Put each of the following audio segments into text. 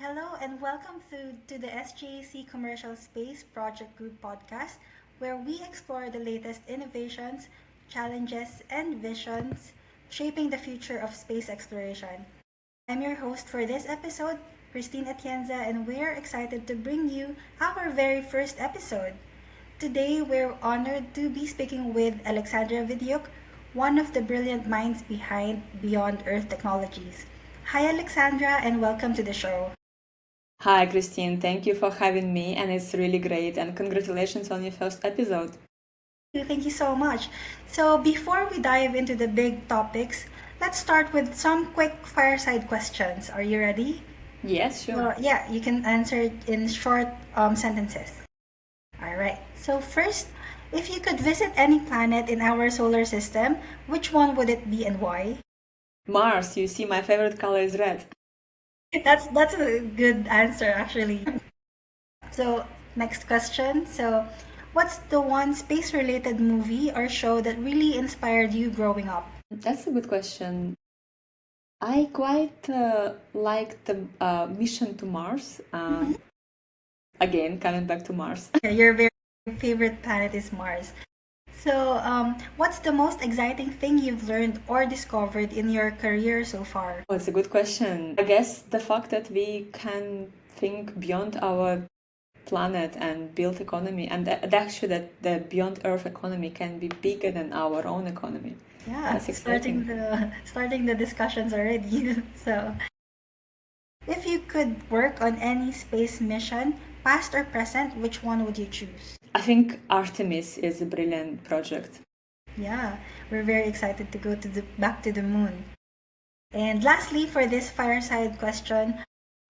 Hello and welcome to the SGAC Commercial Space Project Group podcast, where we explore the latest innovations, challenges, and visions shaping the future of space exploration. I'm your host for this episode, Kristine Atienza, and we're excited to bring you our very first episode. Today, we're honored to be speaking with Alexandra Vidyuk, one of the brilliant minds behind Beyond Earth Technologies. Hi, Alexandra, and welcome to the show. Hi, Kristine. Thank you for having me, and it's really great. And congratulations on your first episode. Thank you so much. So, before we dive into the big topics, let's start with some quick fireside questions. Are you ready? Yes, sure. Yeah, you can answer it in short sentences. All right. So, first, if you could visit any planet in our solar system, which one would it be and why? Mars, you see, my favorite color is red. That's a good answer, actually. So, next question. So, what's the one space-related movie or show that really inspired you growing up? That's a good question. I quite like the mission to Mars. Again, coming back to Mars. Your very favorite planet is Mars. So, what's the most exciting thing you've learned or discovered in your career so far? Oh, it's a good question. I guess the fact that we can think beyond our planet and build economy, and actually that the beyond Earth economy can be bigger than our own economy. Yeah, That's exciting. starting the discussions already. So, if you could work on any space mission, past or present, which one would you choose? I think Artemis is a brilliant project. Yeah, we're very excited to go to back to the moon. And lastly, for this fireside question,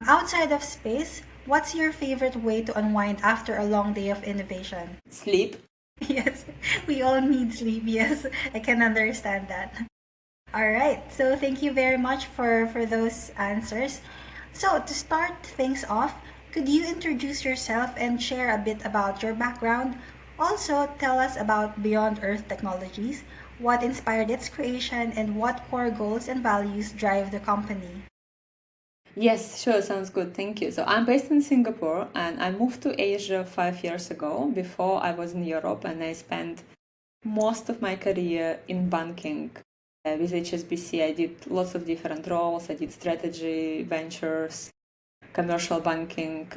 outside of space, what's your favorite way to unwind after a long day of innovation? Sleep. Yes, we all need sleep. Yes, I can understand that. All right, so thank you very much for those answers. So, to start things off, could you introduce yourself and share a bit about your background? Also, tell us about Beyond Earth Technologies, what inspired its creation, and what core goals and values drive the company. Yes, sure, sounds good. Thank you. So I'm based in Singapore and I moved to Asia 5 years ago. Before I was in Europe and I spent most of my career in banking. With HSBC, I did lots of different roles. I did strategy, ventures, commercial banking,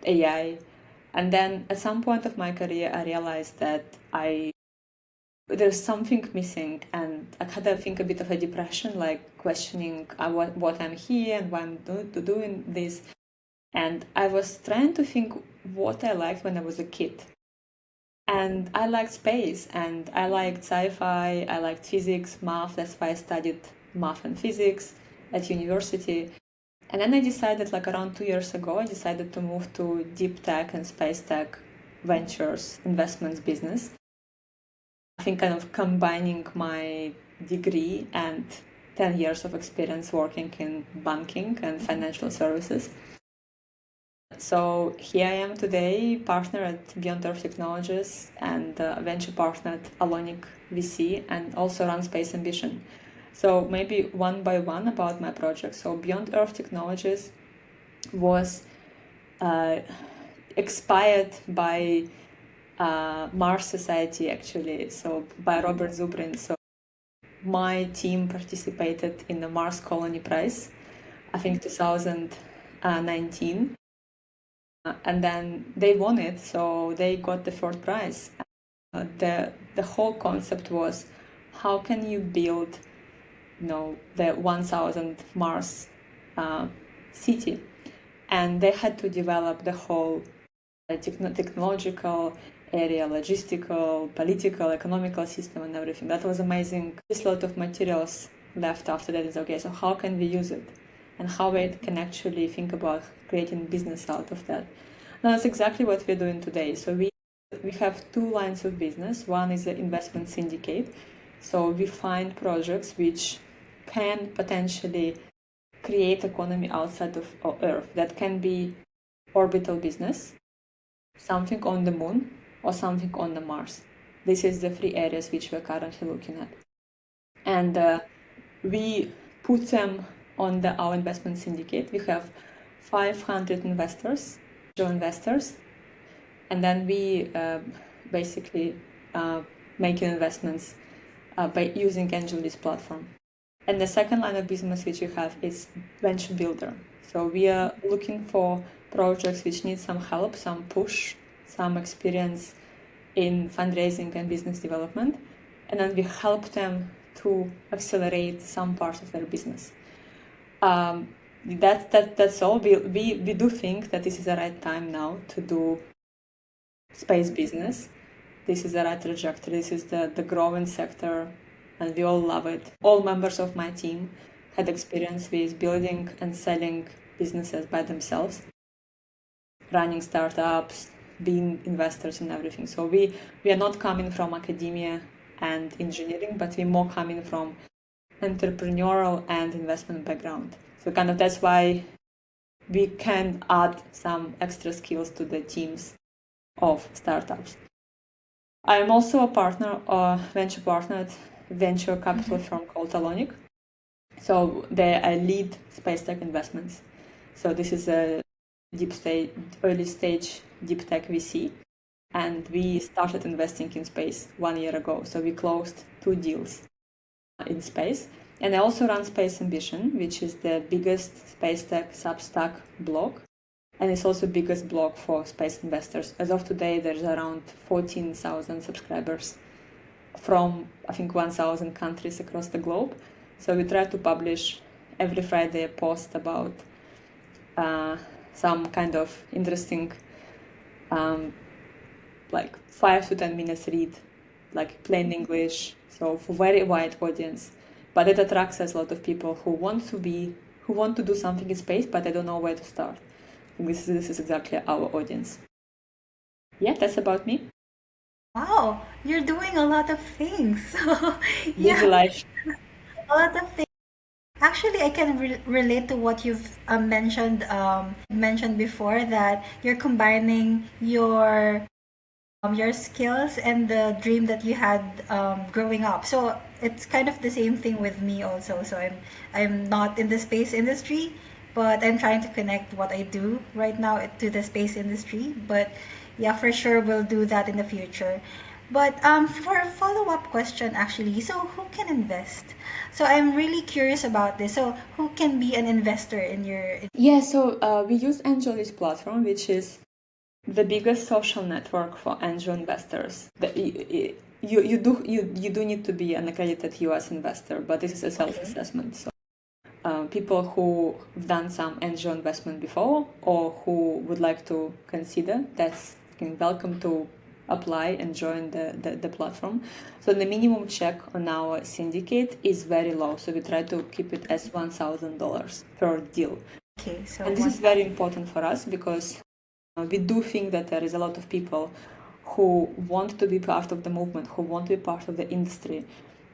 AI. And then at some point of my career, I realized that there's something missing, and I had, I think, a bit of a depression, like questioning what I'm here and why I'm doing this. And I was trying to think what I liked when I was a kid. And I liked space, and I liked sci-fi, I liked physics, math. That's why I studied math and physics at university. And then I decided, like around 2 years ago, I decided to move to deep tech and space tech ventures, investments business. I think kind of combining my degree and 10 years of experience working in banking and financial services. So here I am today, partner at Beyond Earth Technologies and venture partner at Alonic VC, and also run Space Ambition. So maybe one by one about my project. So Beyond Earth Technologies was expired by Mars Society, actually, so by Robert Zubrin. So my team participated in the Mars Colony Prize, I think 2019, and then they won it, so they got the third prize. The whole concept was, how can you build, the 1,000 Mars city, and they had to develop the whole technological area, logistical, political, economical system and everything. That was amazing. There's a lot of materials left after that. Is okay, so how can we use it? And how we can actually think about creating business out of that. Now that's exactly what we're doing today. So we have two lines of business. One is the investment syndicate. So we find projects which can potentially create economy outside of Earth. That can be orbital business, something on the moon, or something on the Mars. This is the three areas which we're currently looking at. And we put them on our investment syndicate. We have 500 investors, angel investors, and then we basically make investments by using AngelList platform. And the second line of business which we have is venture builder. So we are looking for projects which need some help, some push, some experience in fundraising and business development, and then we help them to accelerate some parts of their business. That's all. We do think that this is the right time now to do space business. This is the right trajectory. This is the growing sector, and we all love it. All members of my team had experience with building and selling businesses by themselves, running startups, being investors and everything. So we are not coming from academia and engineering, but we're more coming from entrepreneurial and investment background. So kind of that's why we can add some extra skills to the teams of startups. I'm also a partner, a venture partner at venture capital firm called Talonic. So I lead space tech investments. So this is a early stage deep tech VC, and we started investing in space 1 year ago. So we closed 2 deals in space. And I also run Space Ambition, which is the biggest space tech Substack blog. And it's also the biggest blog for space investors. As of today, there's around 14,000 subscribers from, I think, 1,000 countries across the globe. So we try to publish every Friday a post about some kind of interesting, like 5 to 10 minutes read, like plain English. So for very wide audience. But it attracts us a lot of people who want to do something in space, but they don't know where to start. And this is exactly our audience. Yeah, that's about me. Wow, you're doing a lot of things. Busy life. A lot of things. Actually, I can relate to what you've mentioned before, that you're combining your skills and the dream that you had growing up. So it's kind of the same thing with me also. So I'm not in the space industry, but I'm trying to connect what I do right now to the space industry. But yeah, for sure we'll do that in the future. But for a follow-up question, actually, so who can invest? So I'm really curious about this. So who can be an investor in your? Yeah, so we use AngelList platform, which is the biggest social network for angel investors. You do need to be an accredited US investor, but this is a self-assessment. So people who have done some angel investment before or who would like to consider, that's welcome to apply and join the platform. So the minimum check on our syndicate is very low. So we try to keep it as $1,000 per deal. Okay, so and this is very important for us because we do think that there is a lot of people who want to be part of the movement, who want to be part of the industry,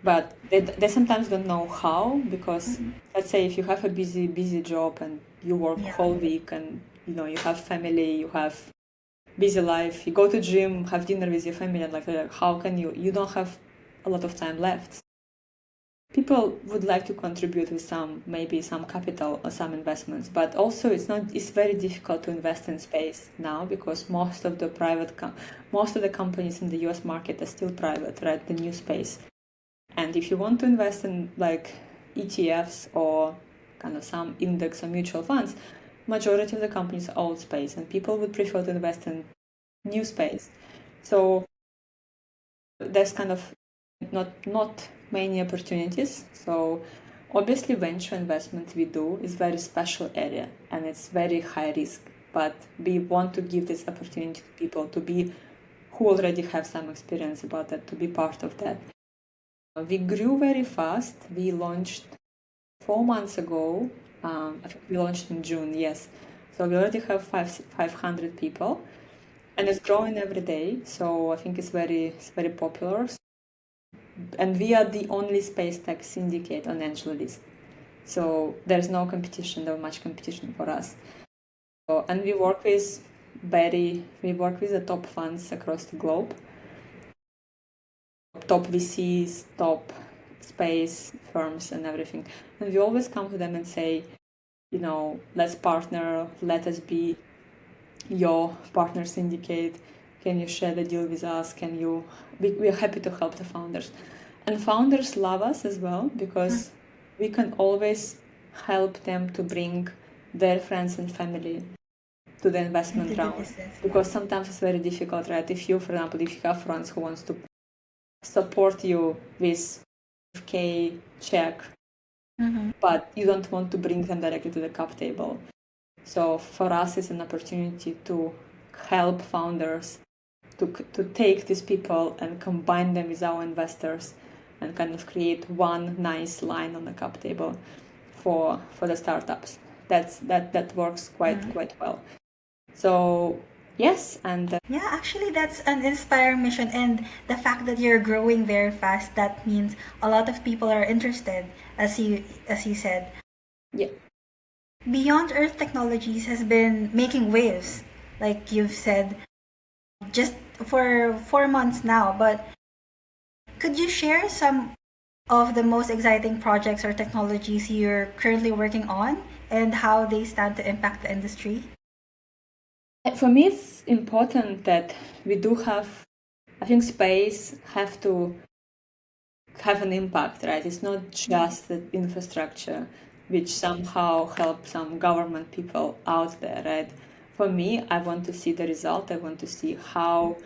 but they sometimes don't know how, because let's say if you have a busy job and you work whole week and you have family, you have busy life, you go to gym, have dinner with your family, and like how can you don't have a lot of time left. People would like to contribute with maybe some capital or some investments, but also it's very difficult to invest in space now because most of the companies in the US market are still private, right? The new space. And if you want to invest in like ETFs or kind of some index or mutual funds, majority of the companies are old space, and people would prefer to invest in new space. So there's kind of not many opportunities. So obviously venture investment we do is very special area and it's very high risk, but we want to give this opportunity to people who already have some experience about that, to be part of that. We grew very fast. We launched 4 months ago. I think we launched in June, yes. So we already have 500 people, and it's growing every day. So I think it's very popular. And we are the only space tech syndicate on AngelList. So there's no competition, no much competition for us. So, and we work with the top funds across the globe, top VCs, top space firms and everything. And we always come to them and say, let's partner, let us be your partner syndicate. Can you share the deal with us? We are happy to help the founders. And founders love us as well because we can always help them to bring their friends and family to the investment round. Because sometimes it's very difficult, right? If you, for example, if you have friends who wants to support you with K check, but you don't want to bring them directly to the cap table. So for us, it's an opportunity to help founders to take these people and combine them with our investors and kind of create one nice line on the cap table for the startups. That works quite well. So yes, and yeah, actually that's an inspiring mission, and the fact that you're growing very fast, that means a lot of people are interested, as you said. Yeah. Beyond Earth Technologies has been making waves, like you've said, just for 4 months now. But could you share some of the most exciting projects or technologies you're currently working on and how they stand to impact the industry? For me, it's important that we do have, I think space have to have an impact, right? It's not just the infrastructure, which somehow help some government people out there, right? For me, I want to see the result. I want to see how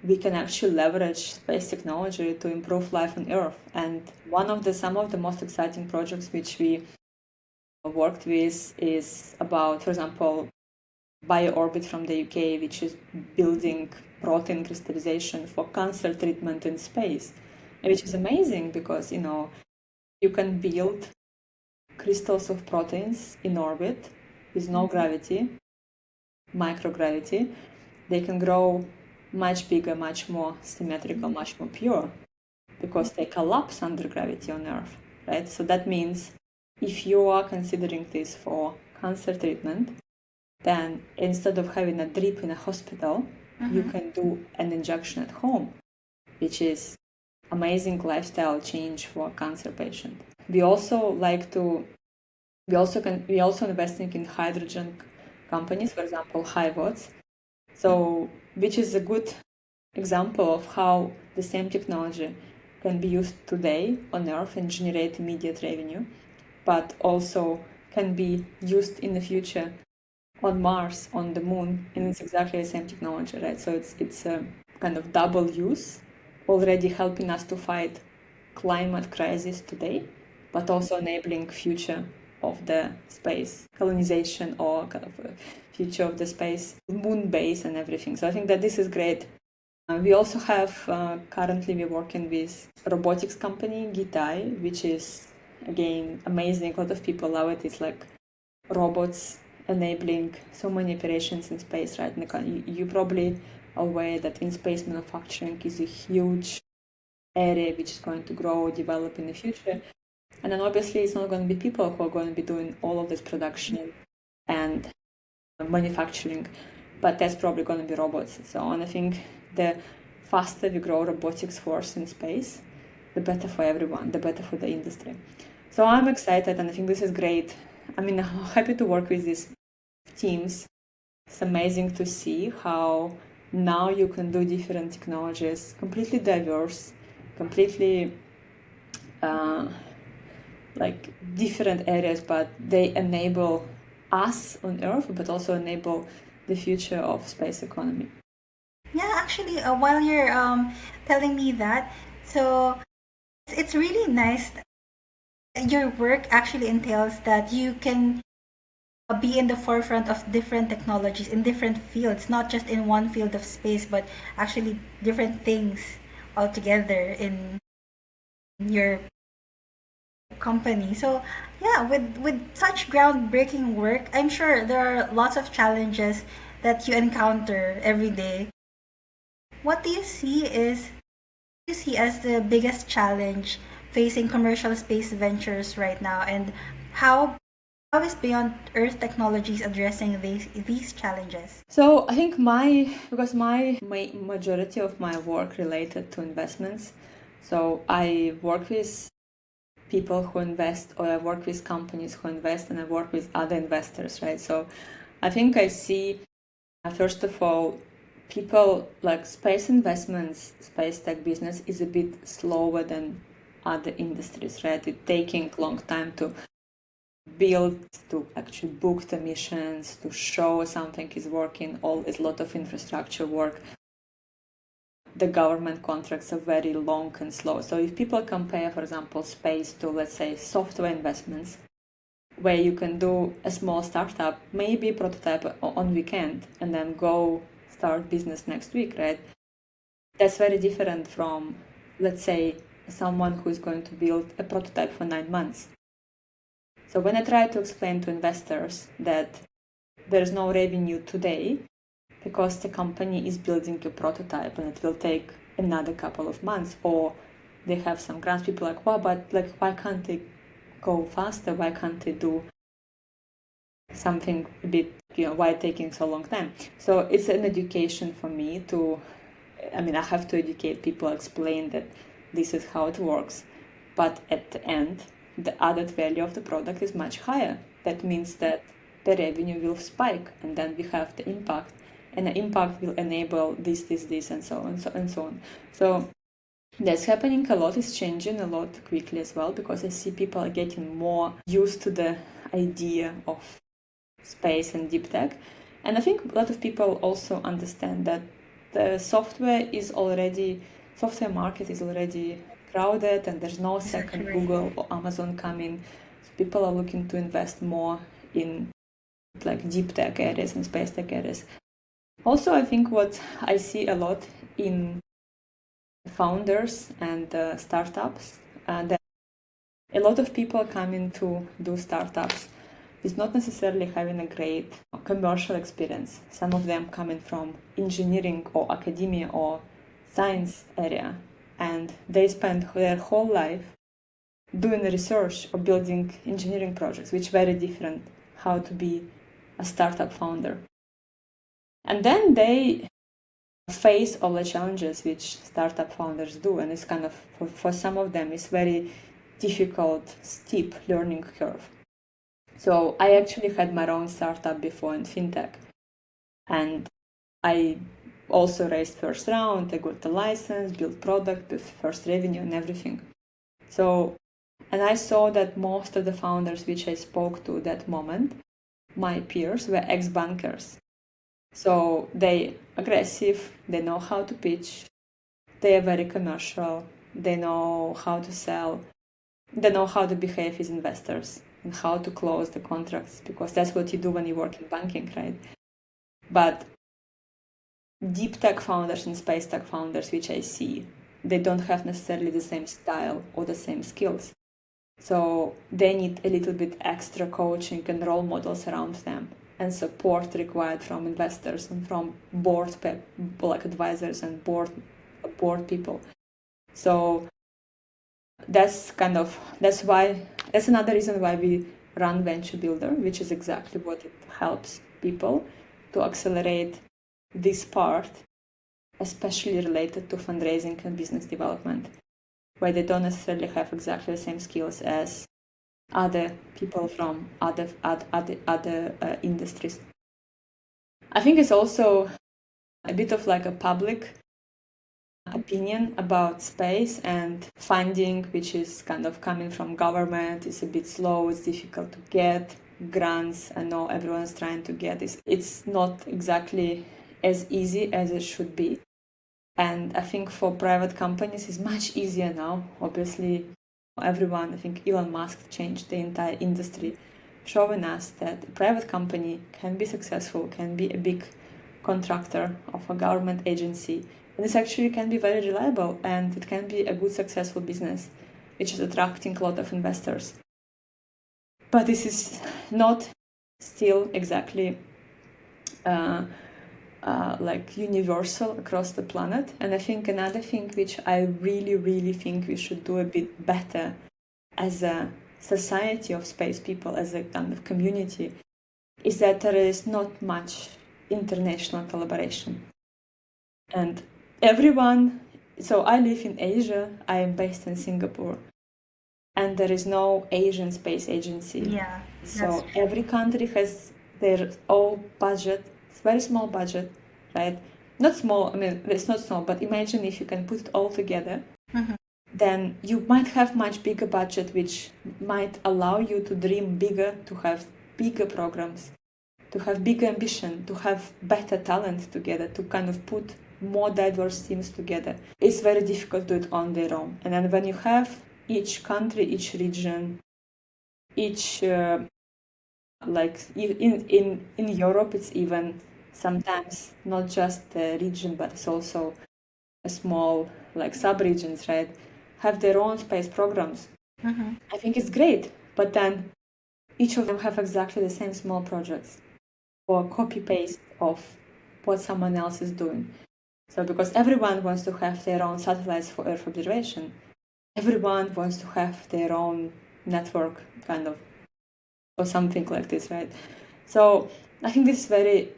we can actually leverage space technology to improve life on Earth. And some of the most exciting projects which we worked with is about, for example, BioOrbit from the UK, which is building protein crystallization for cancer treatment in space, which is amazing because you can build crystals of proteins in orbit with no gravity, microgravity. They can grow much bigger, much more symmetrical, much more pure because they collapse under gravity on Earth, right? So that means if you are considering this for cancer treatment, then instead of having a drip in a hospital, you can do an injection at home, which is amazing lifestyle change for a cancer patient. We also investing in hydrogen companies, for example, HiVots. So, which is a good example of how the same technology can be used today on Earth and generate immediate revenue, but also can be used in the future on Mars, on the Moon, and it's exactly the same technology, right? So it's a kind of double use, already helping us to fight climate crisis today, but also enabling future of the space colonization or kind of future of the space moon base and everything. So I think that this is great. We also have currently we're working with robotics company Gitai, which is again amazing. A lot of people love it. It's like robots enabling so many operations in space, right? You probably are aware that in space manufacturing is a huge area which is going to grow, develop in the future. And then obviously it's not going to be people who are going to be doing all of this production and manufacturing, but that's probably going to be robots. So and I think the faster we grow robotics force in space, the better for everyone, the better for the industry. So I'm excited and I think this is great. I mean, I'm happy to work with these teams. It's amazing to see how now you can do different technologies, completely diverse, completely like different areas, but they enable us on Earth, but also enable the future of space economy. Yeah, actually, while you're telling me that, so it's really nice. Your work actually entails that you can be in the forefront of different technologies in different fields, not just in one field of space, but actually different things altogether in your company. So yeah, with such groundbreaking work, I'm sure there are lots of challenges that you encounter every day. What do you see as the biggest challenge facing commercial space ventures right now, and how is Beyond Earth Technologies addressing these challenges? So I think my majority of my work related to investments. So I work with people who invest, or I work with companies who invest, and I work with other investors, right? So I think I see, first of all, people like space investments, space tech business is a bit slower than other industries, right? It's taking long time to build, to actually book the missions, to show something is working. All is a lot of infrastructure work. The government contracts are very long and slow. So if people compare, for example, space to, let's say, software investments, where you can do a small startup, maybe prototype on weekend, and then go start business next week, right? That's very different from, let's say, someone who is going to build a prototype for 9 months. So when I try to explain to investors that there's no revenue today because the company is building a prototype and it will take another couple of months, or they have some grants, people are like, well, but like, why can't they go faster? Why can't they do something a bit, why taking so long time? So it's an education for me to, I have to educate people, explain that this is how it works. But at the end, the added value of the product is much higher. That means that the revenue will spike, and then we have the impact, and the impact will enable this, and so on, and so on. So that's happening a lot. It's changing a lot quickly as well, because I see people are getting more used to the idea of space and deep tech. And I think a lot of people also understand that the software market is already crowded, and there's no second Google or Amazon coming. So people are looking to invest more in like deep tech areas and space tech areas. Also, I think what I see a lot in founders and startups, that a lot of people coming to do startups is not necessarily having a great commercial experience. Some of them coming from engineering or academia or science area, and they spend their whole life doing research or building engineering projects, which is very different how to be a startup founder. And then they face all the challenges which startup founders do, and it's kind of, for some of them, it's very difficult, steep learning curve. So I actually had my own startup before in fintech, and I also raised first round. I got the license, built product with first revenue and everything. So, and I saw that most of the founders which I spoke to that moment, my peers, were ex-bankers. So they aggressive, they know how to pitch, they are very commercial, they know how to sell, they know how to behave with investors and how to close the contracts, because that's what you do when you work in banking, right? But deep tech founders and space tech founders, which I see, they don't have necessarily the same style or the same skills. So they need a little bit extra coaching and role models around them, and support required from investors and from board like advisors and board people. So that's another reason why we run Venture Builder, which is exactly what it helps people to accelerate this part, especially related to fundraising and business development, where they don't necessarily have exactly the same skills as other people from other industries. I think it's also a bit of like a public opinion about space and funding, which is kind of coming from government. It's a bit slow, it's difficult to get grants. I know everyone's trying to get this. It's not exactly as easy as it should be. And I think for private companies it's much easier now. Obviously, everyone, I think Elon Musk changed the entire industry, showing us that a private company can be successful, can be a big contractor of a government agency. And this actually can be very reliable, and it can be a good, successful business, which is attracting a lot of investors. But this is not still exactly like universal across the planet. And I think another thing which I really, really think we should do a bit better as a society of space people, as a kind of community, is that there is not much international collaboration. And everyone, so I live in Asia, I am based in Singapore. and there is no Asian Space Agency. Yeah, so every country has their own budget. It's very small budget, right? Not small, I mean, it's not small, but imagine if you can put it all together, then you might have much bigger budget, which might allow you to dream bigger, to have bigger programs, to have bigger ambition, to have better talent together, to kind of put more diverse teams together. It's very difficult to do it on their own. And then when you have each country, each region, each like in Europe, it's even sometimes not just the region, but it's also a small like sub-regions, right? Have their own space programs. I think it's great, but then each of them have exactly the same small projects or copy-paste of what someone else is doing. So because everyone wants to have their own satellites for Earth observation, everyone wants to have their own network kind of, or something like this, right? So I think this is very,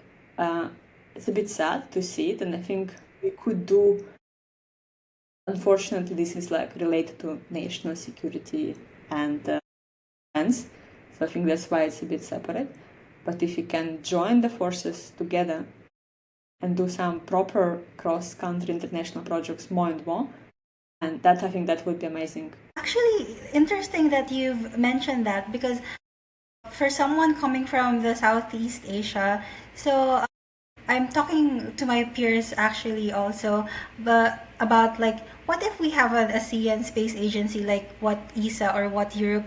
it's a bit sad to see it, and I think we could do, unfortunately, this is like related to national security and defense. So I think that's why it's a bit separate. But if you can join the forces together and do some proper cross-country international projects more and more, and that, I think that would be amazing. Actually, interesting that you've mentioned that, because for someone coming from the Southeast Asia, so I'm talking to my peers actually also, but about like, what if we have an ASEAN space agency like what ESA or what Europe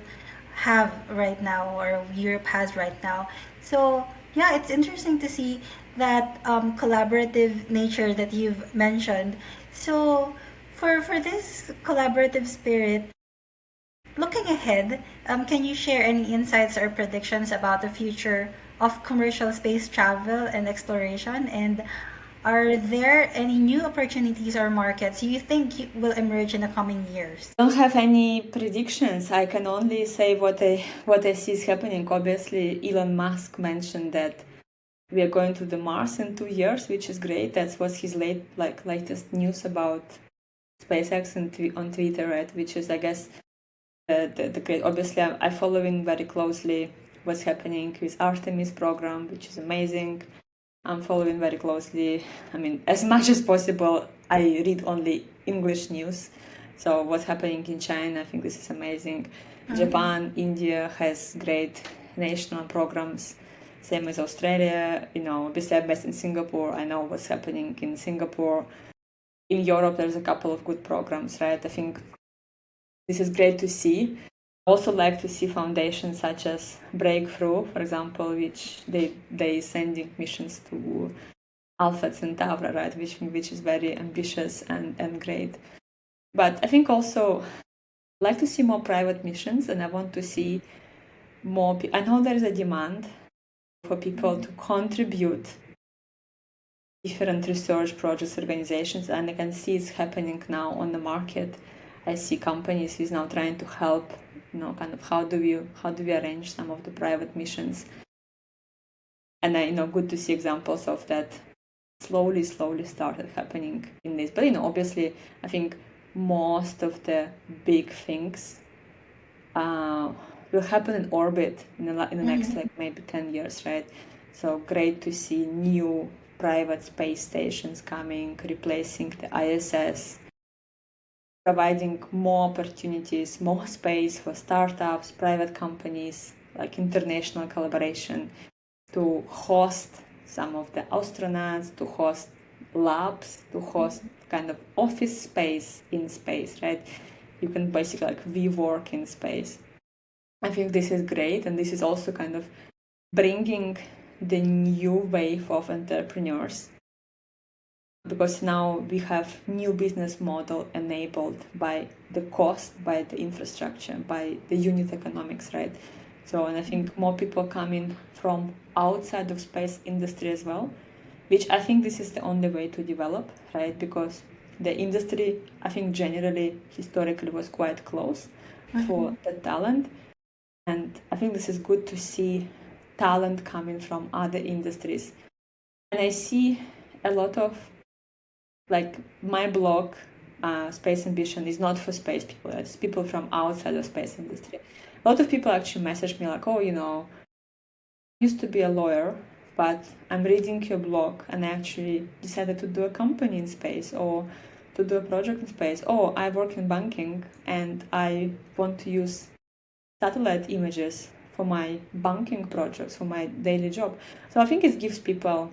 have right now, or Europe has right now. So yeah, it's interesting to see that collaborative nature that you've mentioned. So for this collaborative spirit, looking ahead, can you share any insights or predictions about the future of commercial space travel and exploration? And are there any new opportunities or markets you think will emerge in the coming years? I don't have any predictions. I can only say what I see is happening. Obviously, Elon Musk mentioned that we are going to the Mars in 2 years, which is great. That was his latest news about SpaceX on Twitter, right? Which is, I guess, the great. Obviously, I'm following very closely what's happening with Artemis program, which is amazing. I'm following very closely. I mean, as much as possible, I read only English news. So what's happening in China, I think this is amazing. Japan, India has great national programs. Same as Australia. Obviously I'm based in Singapore. I know what's happening in Singapore. In Europe, there's a couple of good programs, right? I think this is great to see. Also like to see foundations such as Breakthrough, for example, which they sending missions to Alpha Centauri, right, which is very ambitious and great. But I think also like to see more private missions, and I want to see more. I know there is a demand for people to contribute different research projects, organizations, and I can see it's happening now on the market. I see companies who's now trying to help, kind of how do we arrange some of the private missions. And good to see examples of that slowly started happening in this. But obviously, I think most of the big things will happen in orbit in the next maybe 10 years, right? So great to see new private space stations coming, replacing the ISS, providing more opportunities, more space for startups, private companies, like international collaboration to host some of the astronauts, to host labs, to host kind of office space in space, right? You can basically like WeWork in space. I think this is great, and this is also kind of bringing the new wave of entrepreneurs, because now we have new business model enabled by the cost, by the infrastructure, by the unit economics, right? So, and I think more people coming from outside of space industry as well, which I think this is the only way to develop, right? Because the industry, I think generally, historically was quite close for the talent. And I think this is good to see talent coming from other industries. And I see a lot of, like my blog space ambition is not for space people, it's people from outside of space industry. A lot of people actually message me like, oh, I used to be a lawyer, but I'm reading your blog and I actually decided to do a company in space or to do a project in space. Oh, I work in banking and I want to use satellite images for my banking projects, for my daily job. So I think it gives people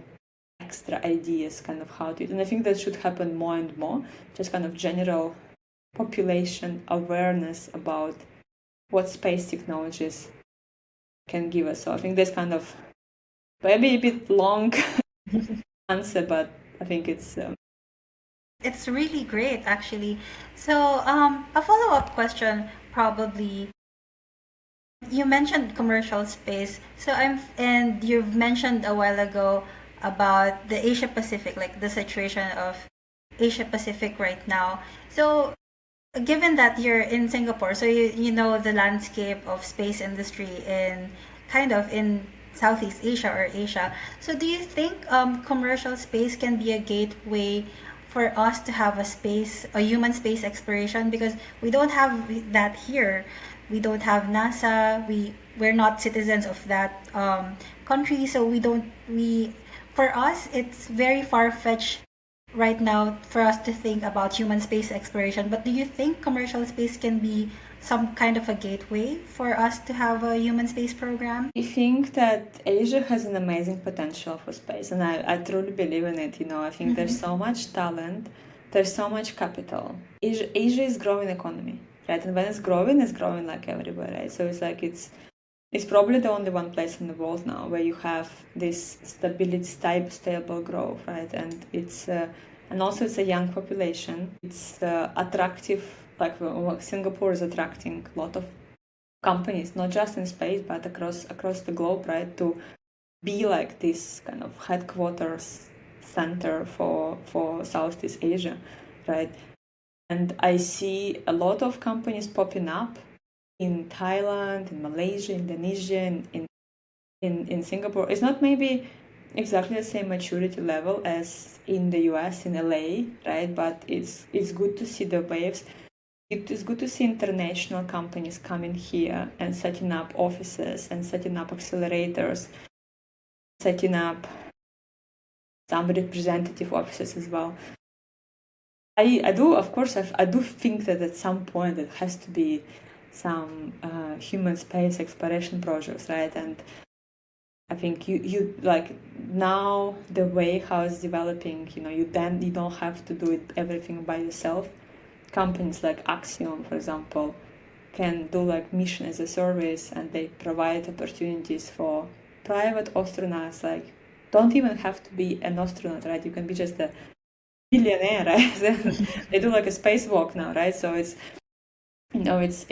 extra ideas kind of how to do it. And I think that should happen more and more, just kind of general population awareness about what space technologies can give us. So I think that's kind of maybe a bit long answer, but I think it's really great, actually. So, a follow-up question probably. You mentioned commercial space. And you've mentioned a while ago about the Asia Pacific, like the situation of Asia Pacific right now. So, given that you're in Singapore, so you know the landscape of space industry in Southeast Asia or Asia. So do you think commercial space can be a gateway for us to have a human space exploration? Because we don't have that here. We don't have NASA. We're not citizens of that country, so for us it's very far fetched right now for us to think about human space exploration. But do you think commercial space can be some kind of a gateway for us to have a human space program? I think that Asia has an amazing potential for space, and I truly believe in it. I think there's so much talent, there's so much capital. Asia is growing economy, right? And when it's growing like everywhere, right? So it's like it's probably the only one place in the world now where you have this stable growth, right? And and also it's a young population. It's attractive. Like Singapore is attracting a lot of companies, not just in space but across the globe, right? To be like this kind of headquarters center for Southeast Asia, right? And I see a lot of companies popping up in Thailand, in Malaysia, Indonesia, in Singapore. It's not maybe exactly the same maturity level as in the US, in LA, right? But it's good to see the waves. It is good to see international companies coming here and setting up offices and setting up accelerators, setting up some representative offices as well. I do think that at some point it has to be some human space exploration projects, right? And I think you like now the way how it's developing, you don't have to do everything by yourself. Companies like Axiom, for example, can do like mission as a service, and they provide opportunities for private astronauts. Like, don't even have to be an astronaut, right? You can be just a billionaire, right? They do like a spacewalk now, right? So I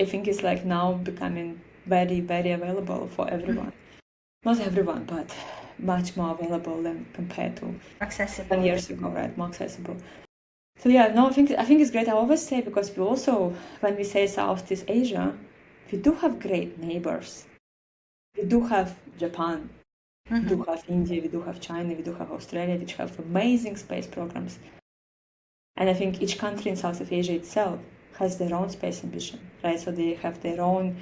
think it's like now becoming very, very available for everyone. Not everyone, but much more available than compared to accessible 10 years ago, right? More accessible. So yeah, no, I think it's great. I always say, because we also, when we say Southeast Asia, we do have great neighbors. We do have Japan, we do have India, we do have China, we do have Australia, which have amazing space programs. And I think each country in Southeast Asia itself has their own space ambition, right? So they have their own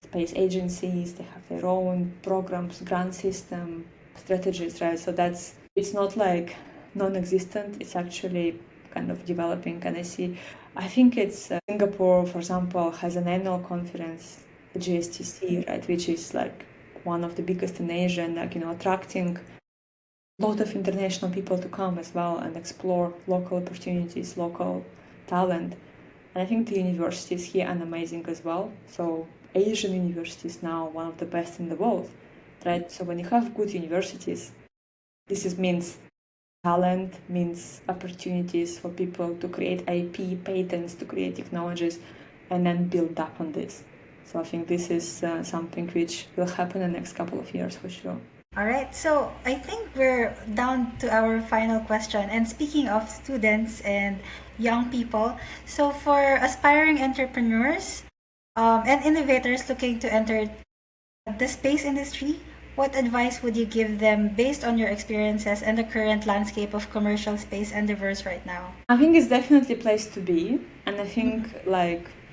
space agencies, they have their own programs, grant system, strategies, right? So it's not like non-existent, it's actually kind of developing. And I think it's Singapore, for example, has an annual conference, the GSTC, right, which is like one of the biggest in Asia, and attracting a lot of international people to come as well and explore local opportunities, local talent. And I think the universities here are amazing as well. So Asian universities now one of the best in the world, right? So when you have good universities, means talent, means opportunities for people to create IP, patents, to create technologies, and then build up on this. So I think this is something which will happen in the next couple of years for sure. All right, so I think we're down to our final question. And speaking of students and young people, so for aspiring entrepreneurs and innovators looking to enter the space industry, what advice would you give them based on your experiences and the current landscape of commercial space and diverse right now? I think it's definitely a place to be, and I think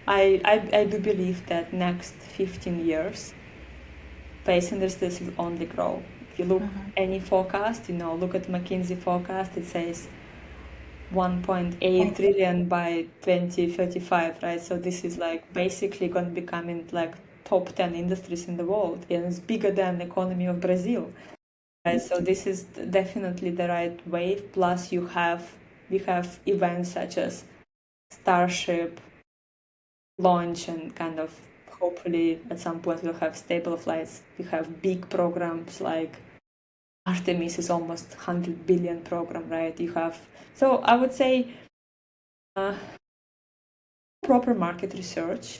I do believe that next 15 years, space industries will only grow. If you look any forecast, look at McKinsey forecast, it says 1.8 trillion by 2035, right? So this is basically going to become top 10 industries in the world, and it's bigger than the economy of Brazil, right? So this is definitely the right wave. Plus we have events such as Starship launch, and kind of hopefully at some point we'll have stable flights. We have big programs like Artemis is almost 100 billion program, right? So I would say proper market research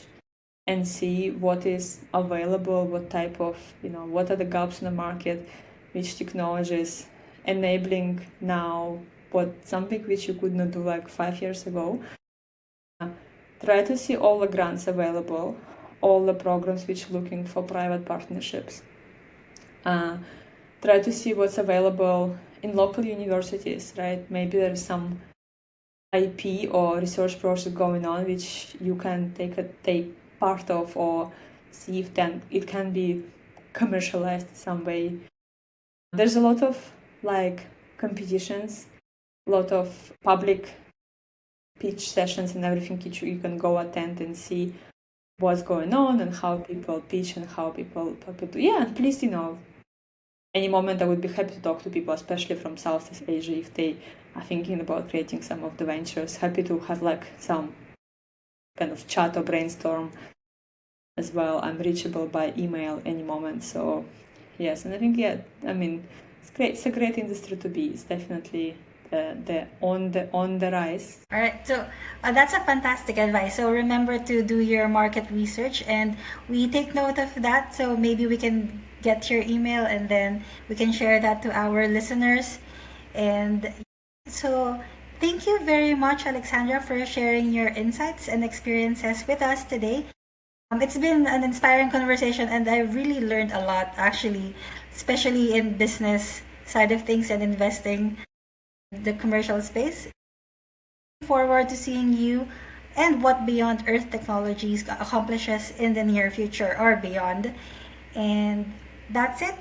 and see what is available, what type of, what are the gaps in the market, which technologies enabling now, something which you could not do 5 years ago. Try to see all the grants available, all the programs which are looking for private partnerships. Try to see what's available in local universities, right? Maybe there's some IP or research project going on which you can take part of, or see if then it can be commercialized in some way. There's a lot of competitions, a lot of public pitch sessions and everything which you can go attend and see what's going on and how people pitch and how people do. Yeah, and please, any moment I would be happy to talk to people, especially from Southeast Asia, if they are thinking about creating some of the ventures. Happy to have some kind of chat or brainstorm as well. I'm reachable by email any moment. So yes, and I think it's great. It's a great industry to be. It's definitely on the rise. All right, so that's a fantastic advice. So remember to do your market research, and we take note of that. So maybe we can get your email and then we can share that to our listeners. And so thank you very much, Alexandra, for sharing your insights and experiences with us today. It's been an inspiring conversation, and I really learned a lot, actually, especially in business side of things and investing the commercial space. Looking forward to seeing you and what Beyond Earth Technologies accomplishes in the near future or beyond. And that's it.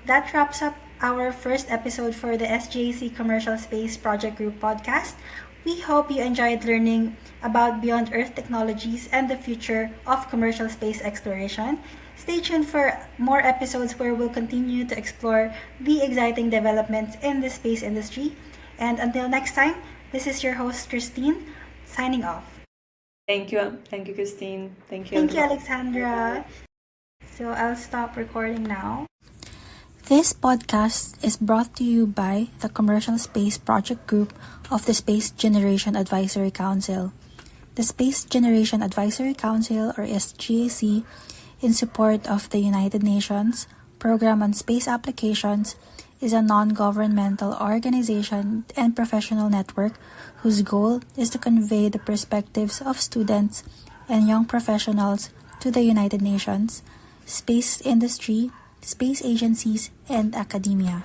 That wraps up our first episode for the SGAC Commercial Space Project Group podcast. We hope you enjoyed learning about Beyond Earth Technologies and the future of commercial space exploration. Stay tuned for more episodes where we'll continue to explore the exciting developments in the space industry. And until next time, this is your host, Kristine, signing off. Thank you. Thank you, Kristine. Thank you. Thank you, Alexandra. So I'll stop recording now. This podcast is brought to you by the Commercial Space Project Group of the Space Generation Advisory Council. The Space Generation Advisory Council, or SGAC, in support of the United Nations Program on Space Applications, is a non-governmental organization and professional network whose goal is to convey the perspectives of students and young professionals to the United Nations, space industry, space agencies, and academia.